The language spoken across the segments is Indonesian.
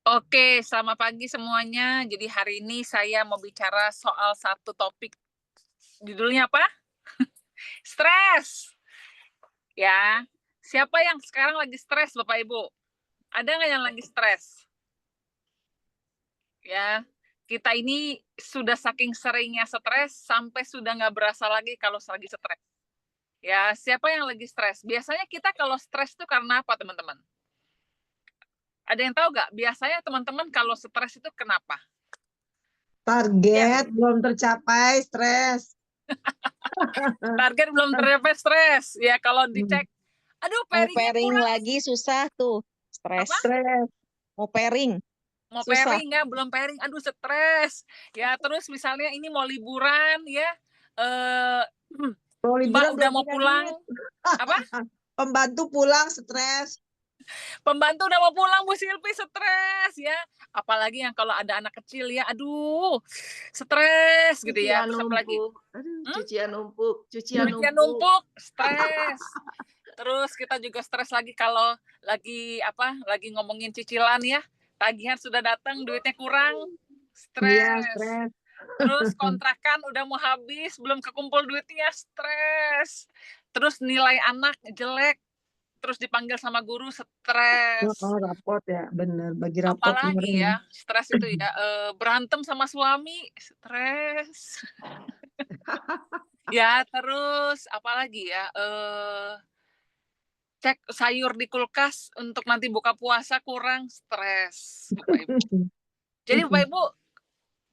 Oke, selamat pagi semuanya. Jadi hari ini saya mau bicara soal satu topik. Judulnya apa? Stres. Ya. Siapa yang sekarang lagi stres, Bapak Ibu? Ada nggak yang lagi stres? Ya. Kita ini sudah saking seringnya stres sampai sudah nggak berasa lagi kalau lagi stres. Ya, siapa yang lagi stres? Biasanya kita kalau stres itu karena apa, teman-teman? Ada yang tahu nggak? Biasanya teman-teman kalau stres itu kenapa? Ya, Target belum tercapai, stres. target belum tercapai stres. Ya, kalau Hmm, dicek, aduh Mau pairingnya pairing kurang. lagi susah tuh, Apa? stres. Stres. Mau pairing Mau susah. pairing ya, belum pairing, aduh stres. Ya, terus misalnya ini mau liburan ya, eh Mau Mbak liburan udah belum mau punya pulang, duit. apa? Pembantu pulang, stres. Pembantu udah mau pulang, Bu Silvi stres ya. Apalagi yang kalau ada anak kecil ya, aduh, stres gitu ya. Cucian Terus apalagi? numpuk, aduh Hmm? cucian numpuk, cucian Cucian numpuk. numpuk, stres. Terus kita juga stres lagi kalau lagi apa? Lagi ngomongin cicilan ya. Tagihan sudah datang, duitnya kurang, Iya, stres. stres. Terus kontrakan udah mau habis, belum kekumpul duitnya, stres. Terus nilai anak jelek, terus dipanggil sama guru, stres. Oh, rapot ya, bener. Bagi rapot Apalagi kemarin. ya, stres itu ya, berantem sama suami, stres. Ya, terus apalagi ya, cek sayur di kulkas untuk nanti buka puasa kurang, stres, Bapak Ibu. Jadi Bapak Ibu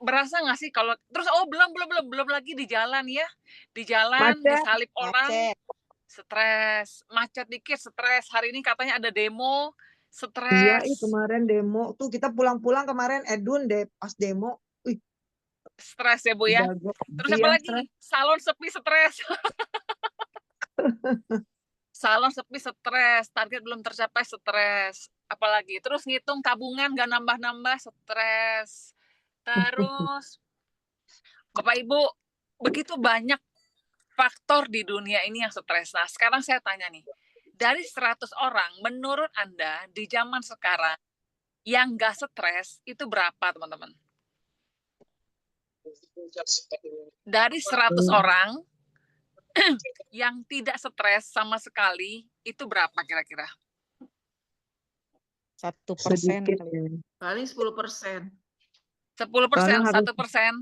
berasa nggak sih kalau terus belum lagi di jalan ya, di jalan Macet. disalip orang, Macet. stres, macet dikit stres, hari ini katanya ada demo, Iya, stres, kemarin demo. Tuh kita pulang-pulang kemarin, Edun deh pas demo. Wih, stres ya Bu ya. udah Terus apa iya, lagi? stres. Salon sepi stres. Salon sepi stres, target belum tercapai stres. Apalagi terus ngitung tabungan gak nambah-nambah stres. Terus Bapak Ibu begitu banyak faktor di dunia ini yang stres. Nah, sekarang saya tanya nih, dari 100 orang, menurut Anda di zaman sekarang yang nggak stres itu berapa, teman-teman? Dari 100 orang yang tidak stres sama sekali, itu berapa kira-kira? 1% Sedikit kali. ya. Paling 10%. 10%, Soalnya harus 1%.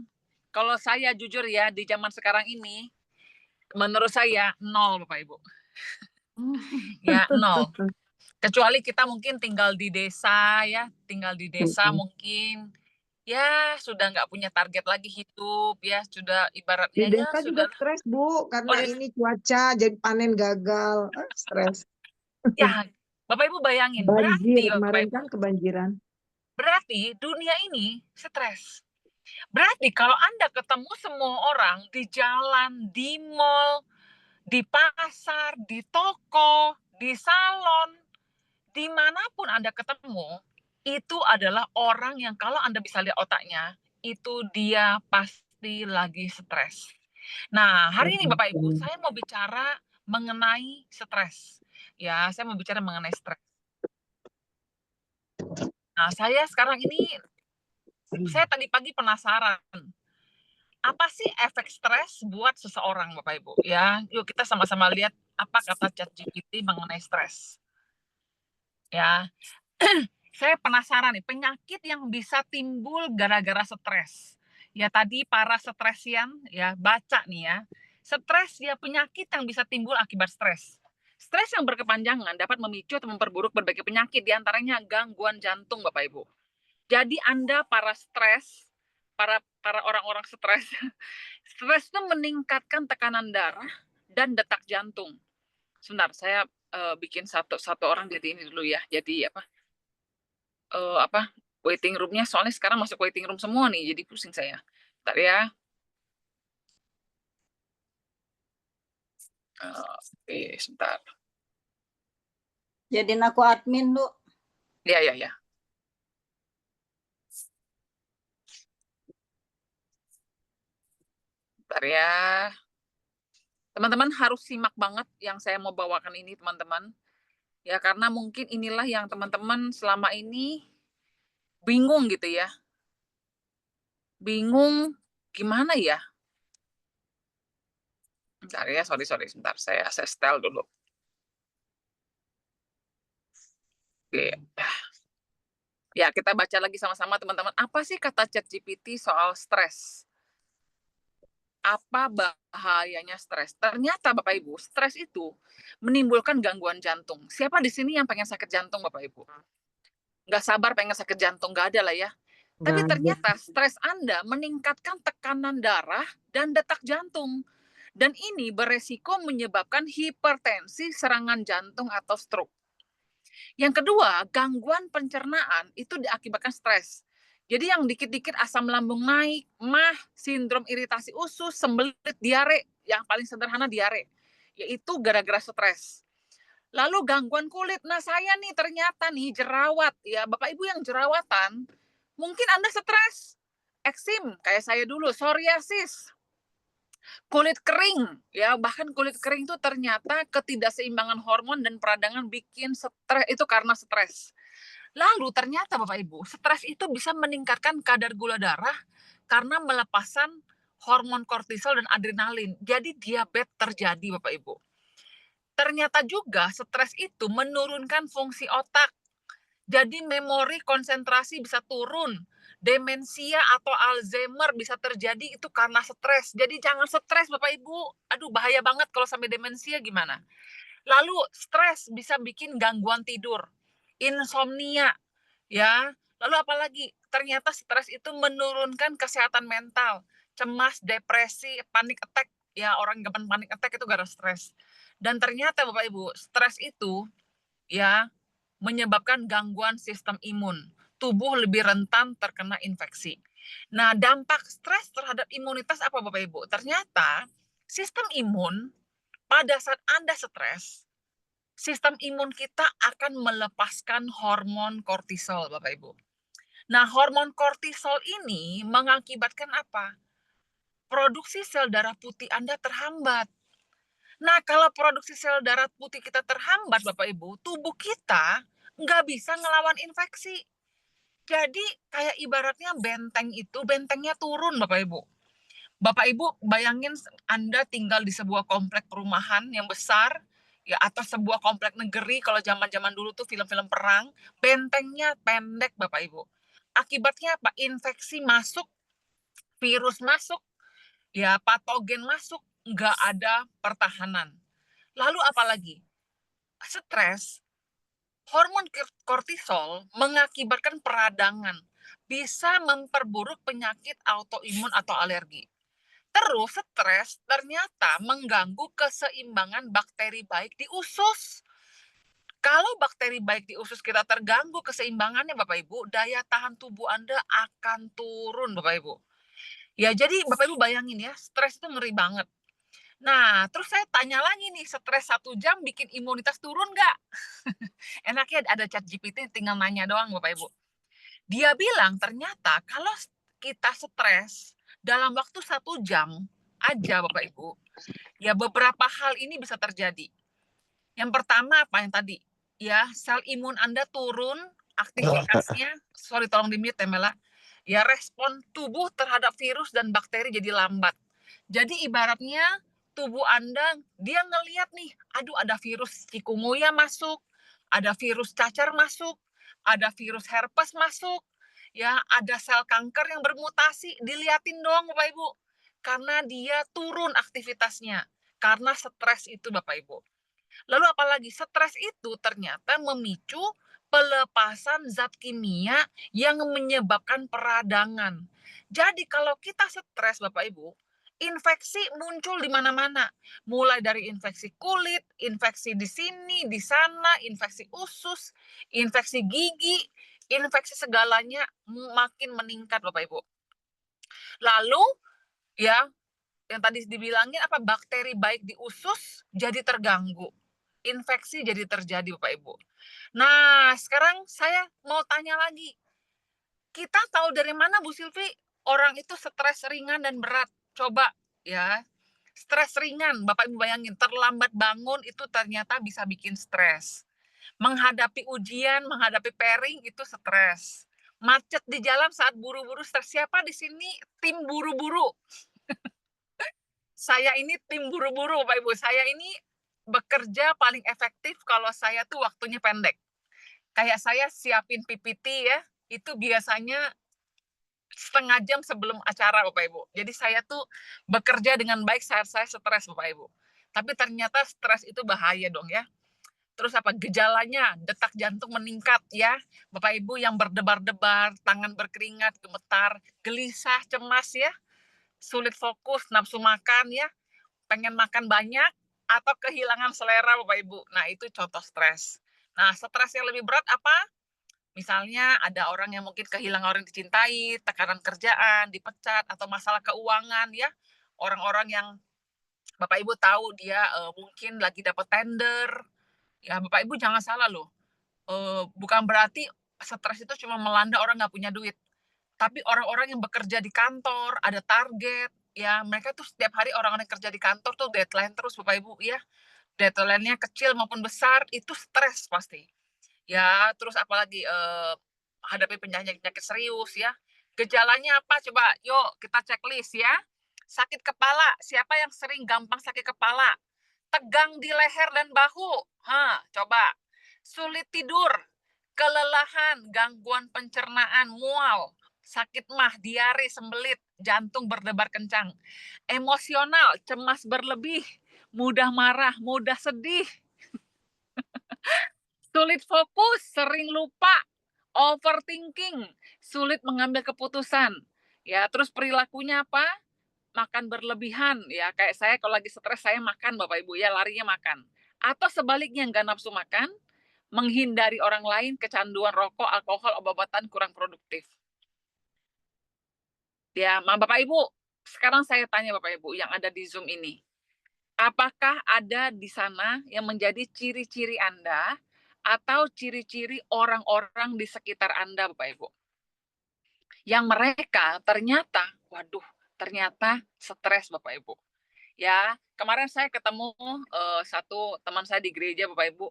Kalau saya jujur ya, di zaman sekarang ini, menurut saya nol, Bapak Ibu. Ya, nol. Kecuali kita mungkin tinggal di desa ya, tinggal di desa mungkin ya sudah nggak punya target lagi hidup ya, sudah di ibaratnya ya desa juga sudah. stres, Bu, Oh, karena ini cuaca jadi panen gagal. Stres. ya Bapak Ibu bayangin, Banjir berarti Bapak kemarin Ibu, kan kebanjiran. berarti dunia ini stres. Berarti kalau Anda ketemu semua orang di jalan, di mall, di pasar, di toko, di salon, dimanapun Anda ketemu, itu adalah orang yang kalau Anda bisa lihat otaknya, itu dia pasti lagi stres. Nah, hari ini Bapak Ibu, saya mau bicara mengenai stres. Ya, saya mau bicara mengenai stres. Nah, saya sekarang ini, saya tadi pagi penasaran, apa sih efek stres buat seseorang, Bapak Ibu? Ya, yuk kita sama-sama lihat apa kata ChatGPT mengenai stres. Ya, saya penasaran nih, penyakit yang bisa timbul gara-gara stres. Ya tadi para stresian ya baca nih ya. Stres ya penyakit yang bisa timbul akibat stres. Stres yang berkepanjangan dapat memicu atau memperburuk berbagai penyakit, diantaranya gangguan jantung, Bapak Ibu. Jadi Anda para stres, para orang-orang stres, stres itu meningkatkan tekanan darah dan detak jantung. Sebentar, saya bikin satu orang jadi ini dulu ya. Jadi apa, waiting room-nya soalnya sekarang masuk waiting room semua nih, jadi pusing saya. Bentar ya. Oke, sebentar. Jadiin aku admin, Bu. Ya, ya, ya. Bentar ya. Teman-teman harus simak banget yang saya mau bawakan ini, teman-teman. Ya, karena mungkin inilah yang teman-teman selama ini bingung gitu ya. Bingung gimana ya? Bentar ya, sorry, sebentar. Saya setel dulu. Oke. Ya, kita baca lagi sama-sama teman-teman. Apa sih kata ChatGPT soal stres? Apa bahayanya stres? Ternyata Bapak Ibu, stres itu menimbulkan gangguan jantung. Siapa di sini yang pengen sakit jantung Bapak Ibu? Nggak sabar pengen sakit jantung, nggak ada lah ya. Tapi Nggak ada. ternyata stres Anda meningkatkan tekanan darah dan detak jantung. Dan ini beresiko menyebabkan hipertensi, serangan jantung, atau stroke. Yang kedua, gangguan pencernaan itu diakibatkan stres. Jadi yang dikit-dikit asam lambung naik, mah, sindrom iritasi usus, sembelit, diare, yang paling sederhana diare, yaitu gara-gara stres. Lalu gangguan kulit. Nah, saya nih ternyata nih jerawat ya. Bapak Ibu yang jerawatan, mungkin Anda stres. Eksim kayak saya dulu, psoriasis, kulit kering ya, bahkan kulit kering itu ternyata ketidakseimbangan hormon dan peradangan bikin stres, itu karena stres. Lalu ternyata Bapak Ibu, stres itu bisa meningkatkan kadar gula darah karena melepasan hormon kortisol dan adrenalin. Jadi diabetes terjadi Bapak Ibu. Ternyata juga stres itu menurunkan fungsi otak. Jadi memori konsentrasi bisa turun. Demensia atau Alzheimer bisa terjadi itu karena stres. Jadi jangan stres Bapak Ibu. Aduh bahaya banget kalau sampai demensia gimana. Lalu stres bisa bikin gangguan tidur. Insomnia ya. Lalu apalagi? Ternyata stres itu menurunkan kesehatan mental. Cemas, depresi, panic attack. Ya orang gampang panic attack itu gara stres. Dan ternyata Bapak Ibu, stres itu ya menyebabkan gangguan sistem imun. Tubuh lebih rentan terkena infeksi. Nah, dampak stres terhadap imunitas apa Bapak Ibu? Ternyata sistem imun pada saat Anda stres, sistem imun kita akan melepaskan hormon kortisol Bapak Ibu. Nah, hormon kortisol ini mengakibatkan apa? Produksi sel darah putih Anda terhambat. Nah, kalau produksi sel darah putih kita terhambat, Bapak Ibu, tubuh kita nggak bisa ngelawan infeksi. Jadi, kayak ibaratnya benteng itu, bentengnya turun, Bapak Ibu. Bapak Ibu, bayangin Anda tinggal di sebuah komplek perumahan yang besar, ya atau sebuah komplek negeri, kalau zaman-zaman dulu tuh film-film perang, bentengnya pendek, Bapak Ibu. Akibatnya apa? Infeksi masuk, virus masuk, ya patogen masuk, nggak ada pertahanan. Lalu apalagi? Stres, hormon kortisol mengakibatkan peradangan, bisa memperburuk penyakit autoimun atau alergi. Terus stres ternyata mengganggu keseimbangan bakteri baik di usus. Kalau bakteri baik di usus kita terganggu keseimbangannya Bapak Ibu, daya tahan tubuh Anda akan turun Bapak Ibu. Ya jadi Bapak Ibu bayangin ya, stres itu ngeri banget. Nah, terus saya tanya lagi nih, stres 1 jam bikin imunitas turun nggak? Enaknya ada ChatGPT tinggal nanya doang Bapak Ibu. Dia bilang ternyata kalau kita stres dalam waktu 1 jam aja Bapak Ibu, ya beberapa hal ini bisa terjadi. Yang pertama apa yang tadi? Ya, sel imun Anda turun, aktivitasnya, sorry tolong di-mute ya Mela. Ya, respon tubuh terhadap virus dan bakteri jadi lambat. Jadi ibaratnya tubuh Anda, dia ngelihat nih, aduh ada virus chikungunya masuk, ada virus cacar masuk, ada virus herpes masuk, ya ada sel kanker yang bermutasi, diliatin dong Bapak Ibu. Karena dia turun aktivitasnya, karena stres itu Bapak Ibu. Lalu apalagi stres itu ternyata memicu pelepasan zat kimia yang menyebabkan peradangan. Jadi kalau kita stres Bapak Ibu, infeksi muncul di mana-mana. Mulai dari infeksi kulit, infeksi di sini, di sana, infeksi usus, infeksi gigi, infeksi segalanya makin meningkat Bapak Ibu. Lalu ya yang tadi dibilangin apa bakteri baik di usus jadi terganggu. Infeksi jadi terjadi Bapak Ibu. Nah, sekarang saya mau tanya lagi. Kita tahu dari mana Bu Silvi orang itu stres ringan dan berat? Coba ya. Stres ringan, Bapak Ibu bayangin, terlambat bangun itu ternyata bisa bikin stres. Menghadapi ujian, menghadapi pairing itu stres. Macet di jalan saat buru-buru stres. Siapa di sini tim buru-buru? Saya ini tim buru-buru, Bapak Ibu. Saya ini bekerja paling efektif kalau saya tuh waktunya pendek. Kayak saya siapin PPT ya, itu biasanya setengah jam sebelum acara, Bapak Ibu. Jadi saya tuh bekerja dengan baik saat saya stres, Bapak Ibu. Tapi ternyata stres itu bahaya dong ya. Terus apa gejalanya? Detak jantung meningkat ya. Bapak Ibu yang berdebar-debar, tangan berkeringat, gemetar, gelisah, cemas ya, sulit fokus, nafsu makan ya, pengen makan banyak atau kehilangan selera Bapak Ibu. Nah, itu contoh stres. Nah, stres yang lebih berat apa? Misalnya ada orang yang mungkin kehilangan orang dicintai, tekanan kerjaan, dipecat, atau masalah keuangan ya. Orang-orang yang Bapak Ibu tahu dia mungkin lagi dapat tender. Ya Bapak Ibu jangan salah loh. Bukan berarti stres itu cuma melanda orang nggak punya duit. Tapi orang-orang yang bekerja di kantor, ada target, ya mereka tuh setiap hari orang-orang yang kerja di kantor tuh deadline terus Bapak Ibu ya. Deadline-nya kecil maupun besar, itu stres pasti. Ya, terus apalagi hadapi penyakit serius ya. Gejalanya apa coba? Yuk kita checklist ya. Sakit kepala, siapa yang sering gampang sakit kepala? Tegang di leher dan bahu. Coba. Sulit tidur, kelelahan, gangguan pencernaan, mual, sakit mah, diare, sembelit, jantung berdebar kencang. Emosional, cemas berlebih, mudah marah, mudah sedih, sulit fokus, sering lupa, overthinking, sulit mengambil keputusan. Ya, terus perilakunya apa? Makan berlebihan. Ya, kayak saya kalau lagi stres saya makan Bapak Ibu ya, larinya makan. Atau sebaliknya nggak nafsu makan, menghindari orang lain, kecanduan rokok, alkohol, obat-obatan kurang produktif. Ya, Bapak Ibu, sekarang saya tanya Bapak Ibu yang ada di Zoom ini. Apakah ada di sana yang menjadi ciri-ciri Anda atau ciri-ciri orang-orang di sekitar Anda, Bapak Ibu? Yang mereka ternyata, ternyata stres Bapak Ibu. Ya, kemarin saya ketemu satu teman saya di gereja Bapak Ibu.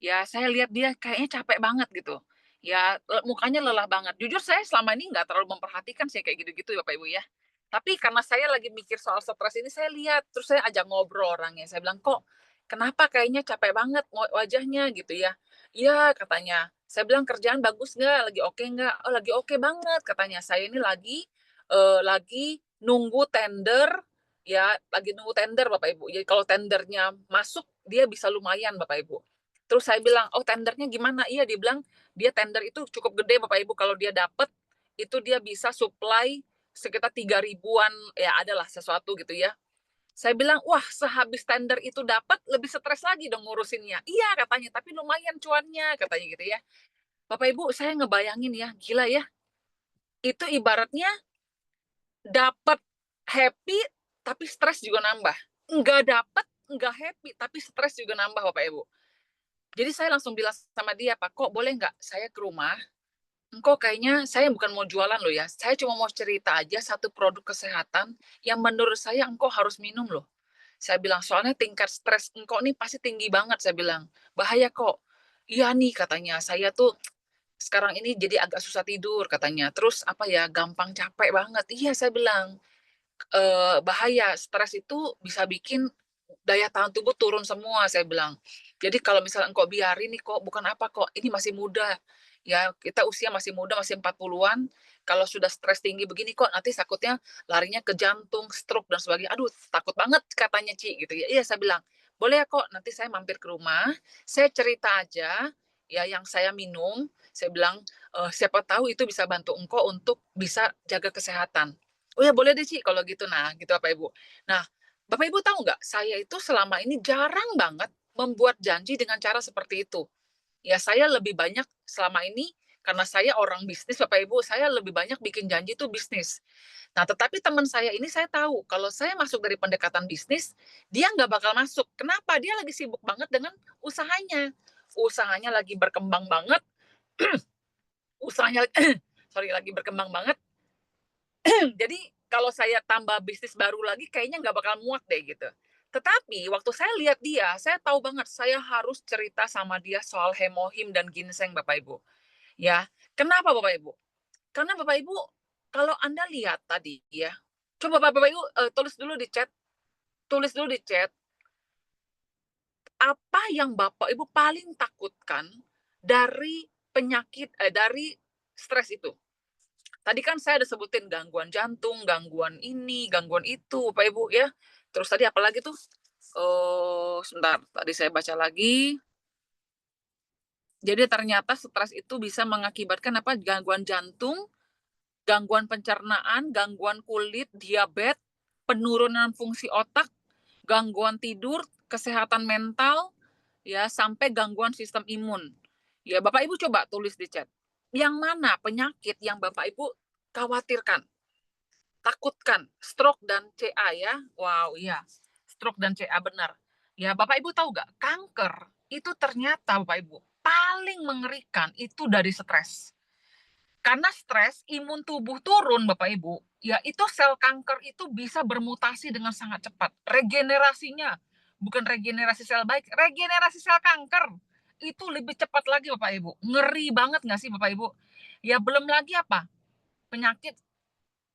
Ya, saya lihat dia kayaknya capek banget gitu. Ya, mukanya lelah banget. Jujur saya selama ini nggak terlalu memperhatikan sih kayak gitu-gitu ya Bapak Ibu ya. Tapi karena saya lagi mikir soal stres ini, saya lihat, terus saya ajak ngobrol orangnya. Saya bilang, kok kenapa kayaknya capek banget wajahnya gitu ya. Iya katanya. Saya bilang kerjaan bagus nggak? Lagi oke nggak? Oh lagi oke banget katanya. Saya ini lagi nunggu tender ya, lagi nunggu tender Bapak Ibu. Jadi kalau tendernya masuk, dia bisa lumayan Bapak Ibu. Terus saya bilang, oh tendernya gimana? Iya, dia bilang dia tender itu cukup gede Bapak Ibu. Kalau dia dapet, itu dia bisa supply sekitar 3.000-an, ya adalah sesuatu gitu ya. Saya bilang, wah sehabis tender itu dapat, lebih stres lagi dong ngurusinnya. Iya katanya, tapi lumayan cuannya katanya gitu ya. Bapak Ibu, saya ngebayangin ya, gila ya. Itu ibaratnya dapat happy, tapi stres juga nambah. Nggak dapat, nggak happy, tapi stres juga nambah Bapak Ibu. Jadi saya langsung bilang sama dia, Pak, kok boleh nggak saya ke rumah? Engkau kayaknya saya bukan mau jualan loh ya. Saya cuma mau cerita aja satu produk kesehatan yang menurut saya engkau harus minum loh. Saya bilang, soalnya tingkat stres engkau nih pasti tinggi banget. Saya bilang, bahaya kok. Iya nih katanya, saya tuh sekarang ini jadi agak susah tidur katanya. Terus apa ya, gampang capek banget. Iya saya bilang, bahaya. Stres itu bisa bikin daya tahan tubuh turun semua, saya bilang. Jadi kalau misalnya engkau biarin nih kok, bukan apa kok, ini masih muda. Ya, kita usia masih muda, masih 40-an. Kalau sudah stres tinggi begini kok, nanti takutnya larinya ke jantung, stroke, dan sebagainya. Aduh, takut banget katanya, Ci. Gitu ya. Iya, saya bilang, boleh ya kok, nanti saya mampir ke rumah, saya cerita aja, ya yang saya minum, saya bilang, siapa tahu itu bisa bantu engkau untuk bisa jaga kesehatan. Oh ya boleh deh Ci kalau gitu. Nah gitu Bapak Ibu. Nah Bapak Ibu tahu nggak, saya itu selama ini jarang banget membuat janji dengan cara seperti itu. Ya saya lebih banyak selama ini, karena saya orang bisnis Bapak Ibu, saya lebih banyak bikin janji itu bisnis. Nah tetapi teman saya ini saya tahu, kalau saya masuk dari pendekatan bisnis, dia nggak bakal masuk. Kenapa? Dia lagi sibuk banget dengan usahanya. Usahanya lagi berkembang banget. Usahanya, sorry, lagi berkembang banget. Jadi kalau saya tambah bisnis baru lagi kayaknya nggak bakal muat deh gitu. Tetapi waktu saya lihat dia, saya tahu banget saya harus cerita sama dia soal hemohim dan ginseng Bapak Ibu. Ya, kenapa Bapak Ibu? Karena Bapak Ibu, kalau Anda lihat tadi ya, coba Bapak Ibu tulis dulu di chat, apa yang Bapak Ibu paling takutkan dari dari stres itu. Tadi kan saya udah sebutin gangguan jantung, gangguan ini, gangguan itu, Bapak Ibu ya. Terus tadi apa lagi tuh? Sebentar, tadi saya baca lagi. Jadi ternyata stres itu bisa mengakibatkan apa? Gangguan jantung, gangguan pencernaan, gangguan kulit, diabetes, penurunan fungsi otak, gangguan tidur, kesehatan mental, ya sampai gangguan sistem imun. Ya Bapak Ibu coba tulis di chat. Yang mana penyakit yang Bapak Ibu khawatirkan, takutkan? Stroke dan CA ya. Wow, iya. Stroke dan CA benar. Ya Bapak Ibu tahu nggak? Kanker itu ternyata Bapak Ibu paling mengerikan itu dari stres. Karena stres, imun tubuh turun Bapak Ibu, ya itu sel kanker itu bisa bermutasi dengan sangat cepat. Regenerasinya, bukan regenerasi sel baik, regenerasi sel kanker. Itu lebih cepat lagi Bapak Ibu. Ngeri banget nggak sih Bapak Ibu? Ya belum lagi apa? Penyakit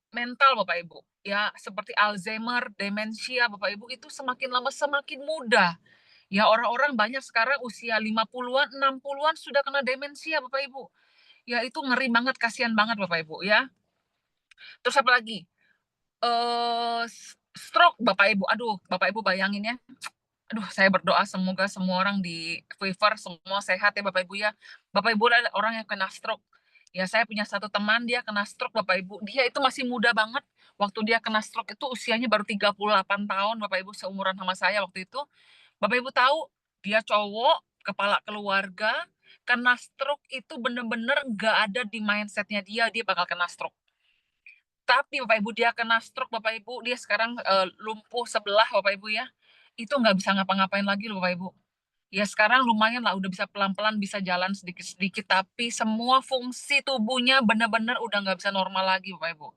mental Bapak Ibu. Ya seperti Alzheimer, demensia Bapak Ibu itu semakin lama semakin mudah. Ya orang-orang banyak sekarang usia 50-an, 60-an sudah kena demensia Bapak Ibu. Ya itu ngeri banget, kasihan banget Bapak Ibu ya. Terus apa lagi? Stroke Bapak Ibu. Aduh, Bapak Ibu bayangin ya. Aduh, saya berdoa semoga semua orang di Quiver semua sehat ya Bapak Ibu ya. Bapak Ibu adalah orang yang kena stroke. Ya, saya punya satu teman dia kena stroke Bapak Ibu. Dia itu masih muda banget. Waktu dia kena stroke itu usianya baru 38 tahun Bapak Ibu, seumuran sama saya waktu itu. Bapak Ibu tahu, dia cowok, kepala keluarga, kena stroke itu bener-bener nggak ada di mindsetnya dia bakal kena stroke. Tapi Bapak Ibu dia kena stroke Bapak Ibu, dia sekarang lumpuh sebelah Bapak Ibu ya. Itu nggak bisa ngapa-ngapain lagi loh Bapak Ibu. Ya sekarang lumayan lah udah bisa pelan-pelan bisa jalan sedikit-sedikit tapi semua fungsi tubuhnya benar-benar udah nggak bisa normal lagi Bapak Ibu.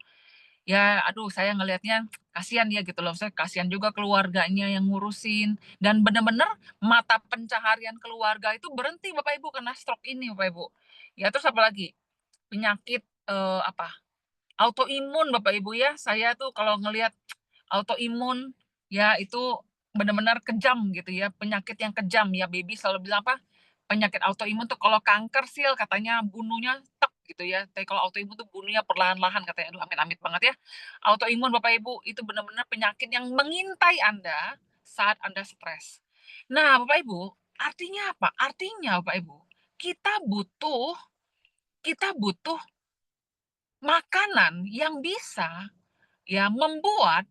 Ya aduh saya ngelihatnya kasihan ya gitu loh. Saya kasihan juga keluarganya yang ngurusin dan benar-benar mata pencaharian keluarga itu berhenti Bapak Ibu kena stroke ini Bapak Ibu. Ya terus apa lagi? Penyakit apa? Autoimun Bapak Ibu ya, saya tuh kalau ngelihat autoimun, ya itu benar-benar kejam gitu ya, penyakit yang kejam ya, baby selalu bilang apa, penyakit autoimun tuh kalau kanker sil katanya bunuhnya tek gitu ya, tapi kalau autoimun tuh bunuhnya perlahan-lahan katanya, aduh amit-amit banget ya. Autoimun Bapak Ibu itu benar-benar penyakit yang mengintai Anda saat Anda stres. Nah Bapak Ibu, artinya apa? Artinya Bapak Ibu, kita butuh makanan yang bisa ya membuat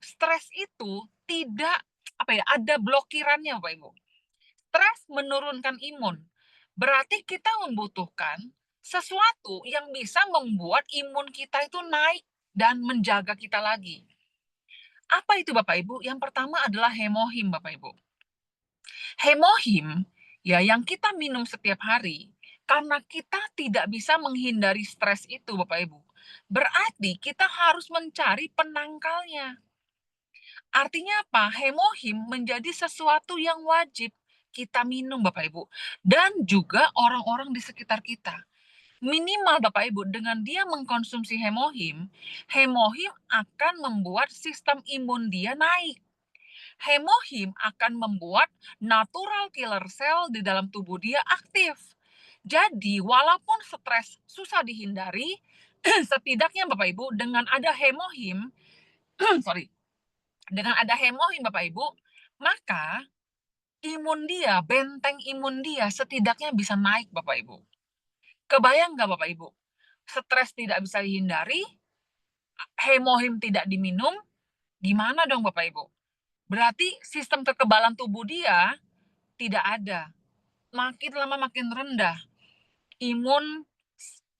stres itu tidak apa ya ada blokirannya Bapak Ibu. Stres menurunkan imun. Berarti kita membutuhkan sesuatu yang bisa membuat imun kita itu naik dan menjaga kita lagi. Apa itu Bapak Ibu? Yang pertama adalah hemohim Bapak Ibu. Hemohim ya yang kita minum setiap hari karena kita tidak bisa menghindari stres itu Bapak Ibu. Berarti kita harus mencari penangkalnya. Artinya apa? Hemohim menjadi sesuatu yang wajib kita minum Bapak Ibu. Dan juga orang-orang di sekitar kita. Minimal Bapak Ibu, dengan dia mengkonsumsi hemohim, hemohim akan membuat sistem imun dia naik. Hemohim akan membuat natural killer cell di dalam tubuh dia aktif. Jadi, walaupun stres susah dihindari, setidaknya Bapak Ibu dengan ada hemohim, sorry, dengan ada hemohim Bapak Ibu, maka imun dia, benteng imun dia setidaknya bisa naik Bapak Ibu. Kebayang nggak Bapak Ibu? Stres tidak bisa dihindari, hemohim tidak diminum, gimana dong Bapak Ibu? Berarti sistem kekebalan tubuh dia tidak ada. Makin lama makin rendah. Imun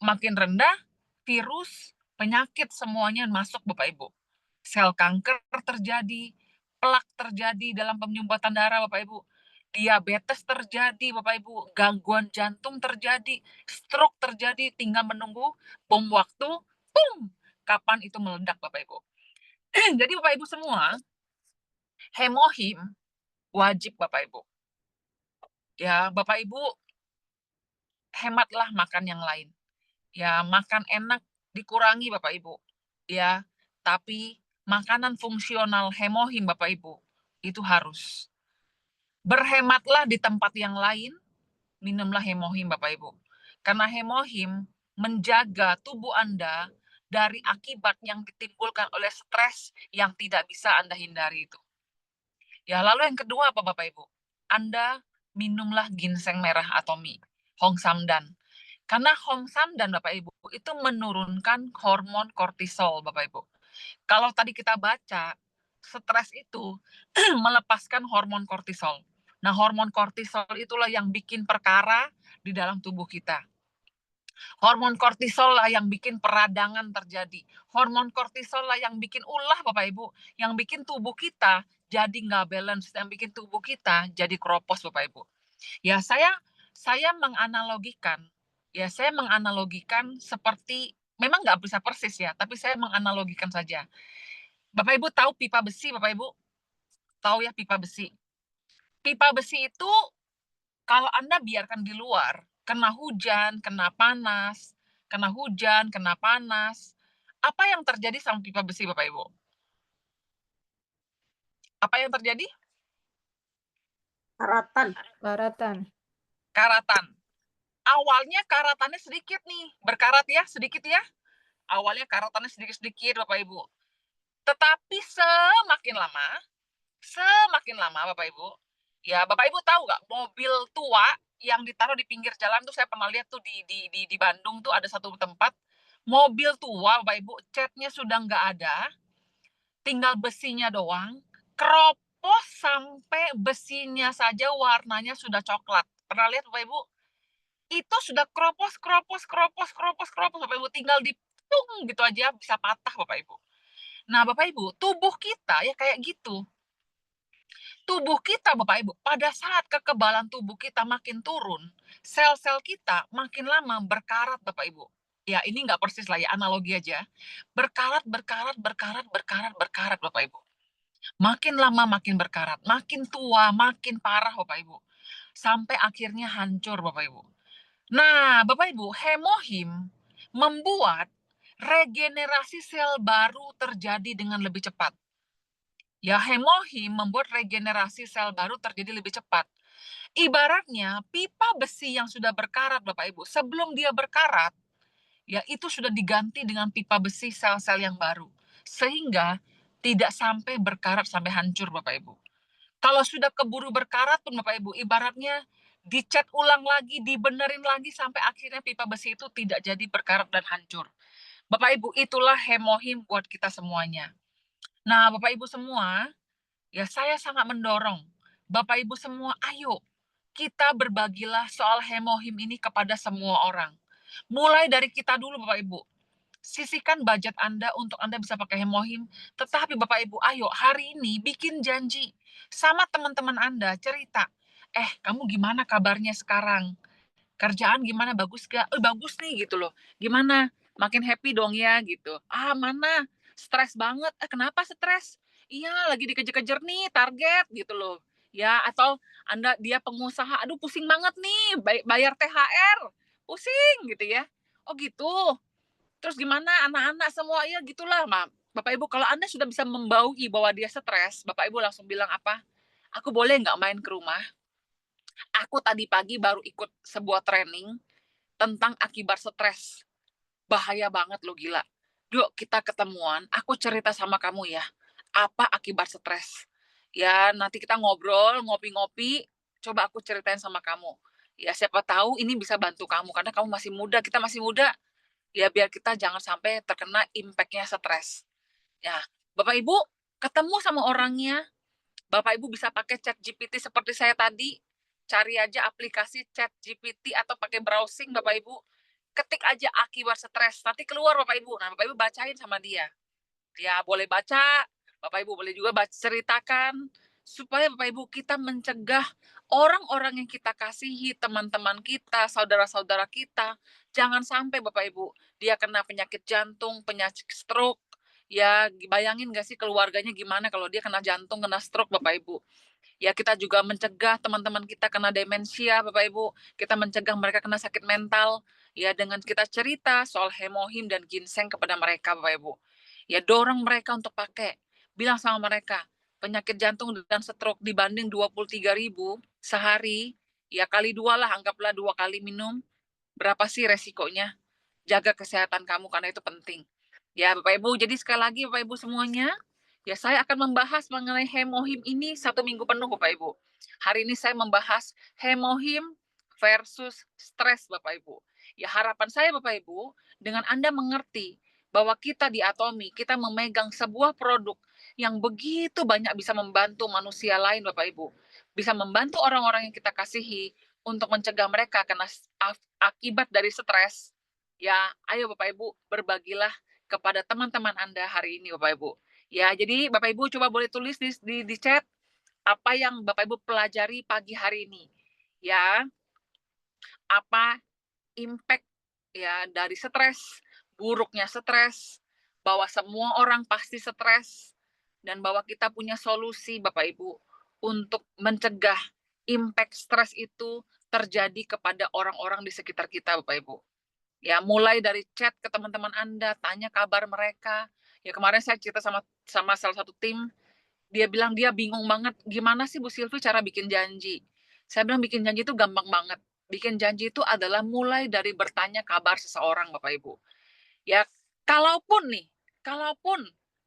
makin rendah, virus, penyakit semuanya masuk Bapak Ibu. Sel kanker terjadi, plak terjadi dalam penyumbatan darah Bapak Ibu. Diabetes terjadi Bapak Ibu, gangguan jantung terjadi, stroke terjadi, tinggal menunggu bom waktu, boom, kapan itu meledak Bapak Ibu. Jadi Bapak Ibu semua, hemohim wajib Bapak Ibu. Ya, Bapak Ibu hematlah makan yang lain. Ya, makan enak dikurangi Bapak Ibu. Ya, tapi makanan fungsional hemohim Bapak Ibu itu harus. Berhematlah di tempat yang lain, minumlah hemohim Bapak Ibu. Karena hemohim menjaga tubuh Anda dari akibat yang ditimbulkan oleh stres yang tidak bisa Anda hindari itu. Ya, lalu yang kedua apa Bapak Ibu? Anda minumlah ginseng merah atau mie, Hong Samdan. Karena Hong Samdan Bapak Ibu itu menurunkan hormon kortisol Bapak Ibu. Kalau tadi kita baca, stres itu melepaskan hormon kortisol. Nah, hormon kortisol itulah yang bikin perkara di dalam tubuh kita. Hormon kortisol lah yang bikin peradangan terjadi. Hormon kortisol lah yang bikin ulah Bapak Ibu. Yang bikin tubuh kita jadi nggak balance. Yang bikin tubuh kita jadi keropos Bapak Ibu. Ya saya menganalogikan. Ya saya menganalogikan seperti, memang nggak bisa persis ya. Tapi saya menganalogikan saja. Bapak Ibu tahu pipa besi Bapak Ibu? Tahu ya pipa besi? Pipa besi itu kalau Anda biarkan di luar, kena hujan, kena panas, kena hujan, kena panas, apa yang terjadi sama pipa besi Bapak Ibu? Apa yang terjadi? Karatan. Baratan. Karatan. Awalnya karatannya sedikit nih, berkarat ya, sedikit ya. Awalnya karatannya sedikit-sedikit Bapak Ibu. Tetapi semakin lama Bapak Ibu, ya Bapak Ibu tahu nggak mobil tua yang ditaruh di pinggir jalan tuh, saya pernah lihat tuh di Bandung tuh ada satu tempat mobil tua Bapak Ibu, catnya sudah nggak ada, tinggal besinya doang, keropos sampai besinya saja warnanya sudah coklat. Pernah lihat Bapak Ibu? Itu sudah keropos Bapak Ibu, tinggal ditung gitu aja bisa patah Bapak Ibu. Nah Bapak Ibu, tubuh kita ya kayak gitu. Tubuh kita Bapak Ibu, pada saat kekebalan tubuh kita makin turun, sel-sel kita makin lama berkarat Bapak Ibu. Ya ini nggak persis lah ya, analogi aja. Berkarat Bapak Ibu. Makin lama makin berkarat, makin tua makin parah Bapak Ibu. Sampai akhirnya hancur Bapak Ibu. Nah Bapak Ibu, hemohim membuat regenerasi sel baru terjadi dengan lebih cepat. Ya, hemohim membuat regenerasi sel baru terjadi lebih cepat. Ibaratnya pipa besi yang sudah berkarat Bapak Ibu, sebelum dia berkarat, ya itu sudah diganti dengan pipa besi sel-sel yang baru. Sehingga tidak sampai berkarat sampai hancur Bapak Ibu. Kalau sudah keburu berkarat pun Bapak Ibu, ibaratnya dicat ulang lagi, dibenerin lagi sampai akhirnya pipa besi itu tidak jadi berkarat dan hancur. Bapak Ibu, itulah hemohim buat kita semuanya. Nah, Bapak Ibu semua, ya saya sangat mendorong Bapak Ibu semua, ayo kita berbagilah soal hemohim ini kepada semua orang. Mulai dari kita dulu Bapak Ibu. Sisihkan budget Anda untuk Anda bisa pakai hemohim. Tetapi Bapak Ibu, ayo hari ini bikin janji sama teman-teman Anda, cerita. Kamu gimana kabarnya sekarang? Kerjaan gimana, bagus gak? Bagus nih gitu loh. Gimana? Makin happy dong ya gitu. Mana? Stres banget. Kenapa stres? Iya, lagi dikejar-kejar nih target gitu loh. Ya, atau dia pengusaha, aduh pusing banget nih bayar THR. Pusing gitu ya. Oh gitu. Terus gimana anak-anak semua ya gitulah, Bapak Ibu, kalau Anda sudah bisa membaui bahwa dia stres, Bapak Ibu langsung bilang apa? Aku boleh nggak main ke rumah? Aku tadi pagi baru ikut sebuah training tentang akibat stres. Bahaya banget lo, gila. Yuk kita ketemuan, aku cerita sama kamu ya. Apa akibat stres? Ya nanti kita ngobrol, ngopi-ngopi, coba aku ceritain sama kamu. Ya siapa tahu ini bisa bantu kamu, karena kamu masih muda, kita masih muda. Ya biar kita jangan sampai terkena impact-nya stres. Ya, Bapak Ibu ketemu sama orangnya, Bapak Ibu bisa pakai chat GPT seperti saya tadi, cari aja aplikasi chat GPT atau pakai browsing Bapak Ibu, ketik aja akibat stres, nanti keluar Bapak Ibu. Nah Bapak Ibu bacain sama dia. Dia boleh baca, Bapak Ibu boleh juga ceritakan, supaya Bapak Ibu kita mencegah orang-orang yang kita kasihi, teman-teman kita, saudara-saudara kita, jangan sampai Bapak Ibu dia kena penyakit jantung, penyakit stroke. Ya bayangin gak sih keluarganya gimana kalau dia kena jantung, kena stroke Bapak Ibu. Ya kita juga mencegah teman-teman kita kena demensia Bapak Ibu, kita mencegah mereka kena sakit mental. Ya, dengan kita cerita soal hemohim dan ginseng kepada mereka, Bapak Ibu. Ya, dorong mereka untuk pakai. Bilang sama mereka, penyakit jantung dan stroke dibanding 23.000 sehari, ya kali 2 lah, anggaplah 2 kali minum. Berapa sih resikonya? Jaga kesehatan kamu karena itu penting. Ya, Bapak Ibu, jadi sekali lagi Bapak Ibu semuanya, ya saya akan membahas mengenai hemohim ini 1 minggu penuh Bapak Ibu. Hari ini saya membahas hemohim versus stres Bapak Ibu. Ya, harapan saya Bapak Ibu, dengan Anda mengerti bahwa kita di Atomi, kita memegang sebuah produk yang begitu banyak bisa membantu manusia lain Bapak Ibu. Bisa membantu orang-orang yang kita kasihi untuk mencegah mereka kena akibat dari stres. Ya, ayo Bapak Ibu, berbagilah kepada teman-teman Anda hari ini Bapak Ibu. Ya, jadi Bapak Ibu coba boleh tulis di chat apa yang Bapak Ibu pelajari pagi hari ini. Ya, apa impact ya dari stres, buruknya stres, bahwa semua orang pasti stres, dan bahwa kita punya solusi Bapak Ibu untuk mencegah impact stres itu terjadi kepada orang-orang di sekitar kita Bapak Ibu. Ya, mulai dari chat ke teman-teman Anda, tanya kabar mereka. Ya, kemarin saya cerita sama salah satu tim, dia bilang dia bingung banget, gimana sih Bu Silvi cara bikin janji? Saya bilang bikin janji itu gampang banget. Bikin janji itu adalah mulai dari bertanya kabar seseorang, Bapak Ibu. Ya, kalaupun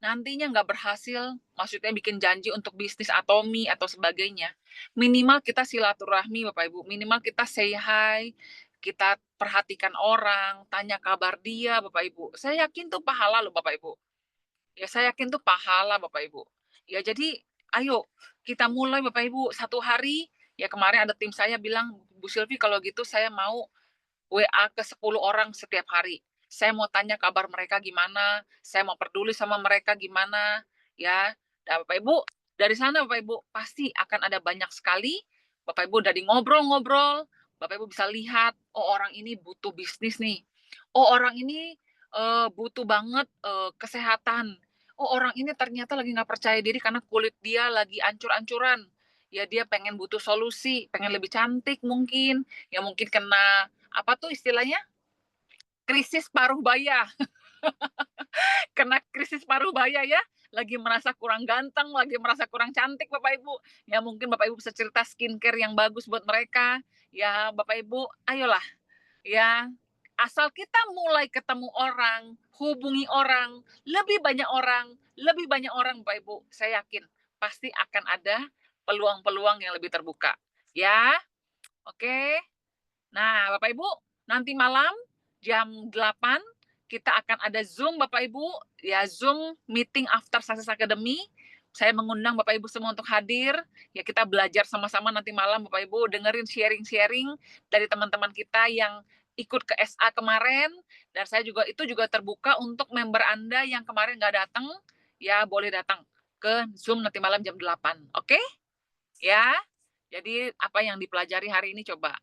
nantinya nggak berhasil, maksudnya bikin janji untuk bisnis Atomi atau sebagainya, minimal kita silaturahmi, Bapak Ibu. Minimal kita say hi, kita perhatikan orang, tanya kabar dia, Bapak Ibu. Saya yakin tuh pahala loh, Bapak Ibu. Ya, saya yakin tuh pahala, Bapak Ibu. Ya, jadi ayo kita mulai, Bapak Ibu. Satu hari, ya kemarin ada tim saya bilang, Bu Silvi, kalau gitu saya mau WA ke 10 orang setiap hari. Saya mau tanya kabar mereka gimana, saya mau peduli sama mereka gimana, ya. Dan Bapak Ibu, dari sana Bapak Ibu pasti akan ada banyak sekali. Bapak Ibu dari ngobrol-ngobrol, Bapak Ibu bisa lihat, oh orang ini butuh bisnis nih. Oh orang ini butuh banget kesehatan. Oh orang ini ternyata lagi nggak percaya diri karena kulit dia lagi ancur-ancuran. Ya dia pengen butuh solusi, pengen lebih cantik mungkin. Ya mungkin kena apa tuh istilahnya? Krisis paruh baya. Kena krisis paruh baya ya. Lagi merasa kurang ganteng, lagi merasa kurang cantik Bapak Ibu. Ya mungkin Bapak Ibu bisa cerita skincare yang bagus buat mereka. Ya Bapak Ibu, ayolah. Ya, asal kita mulai ketemu orang, hubungi orang, lebih banyak orang Bapak Ibu. Saya yakin pasti akan ada peluang-peluang yang lebih terbuka. Ya, oke. Nah, Bapak Ibu, nanti malam jam 8 kita akan ada Zoom Bapak Ibu, ya Zoom meeting after Success Academy. Saya mengundang Bapak Ibu semua untuk hadir. Ya kita belajar sama-sama nanti malam Bapak Ibu, dengerin sharing-sharing dari teman-teman kita yang ikut ke SA kemarin, dan saya juga itu juga terbuka untuk member Anda yang kemarin nggak datang, ya boleh datang ke Zoom nanti malam jam 8. Oke? Ya. Jadi apa yang dipelajari hari ini coba.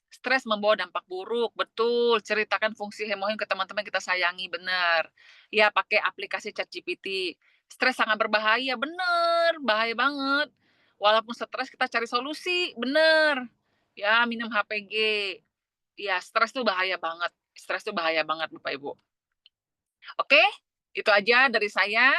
Stres membawa dampak buruk, betul. Ceritakan fungsi hemohim ke teman-teman kita sayangi, benar. Ya, pakai aplikasi ChatGPT. Stres sangat berbahaya, benar. Bahaya banget. Walaupun stres kita cari solusi, benar. Ya, minum HPG. Ya, stres tuh bahaya banget. Stres tuh bahaya banget, Bapak Ibu. Oke, itu aja dari saya.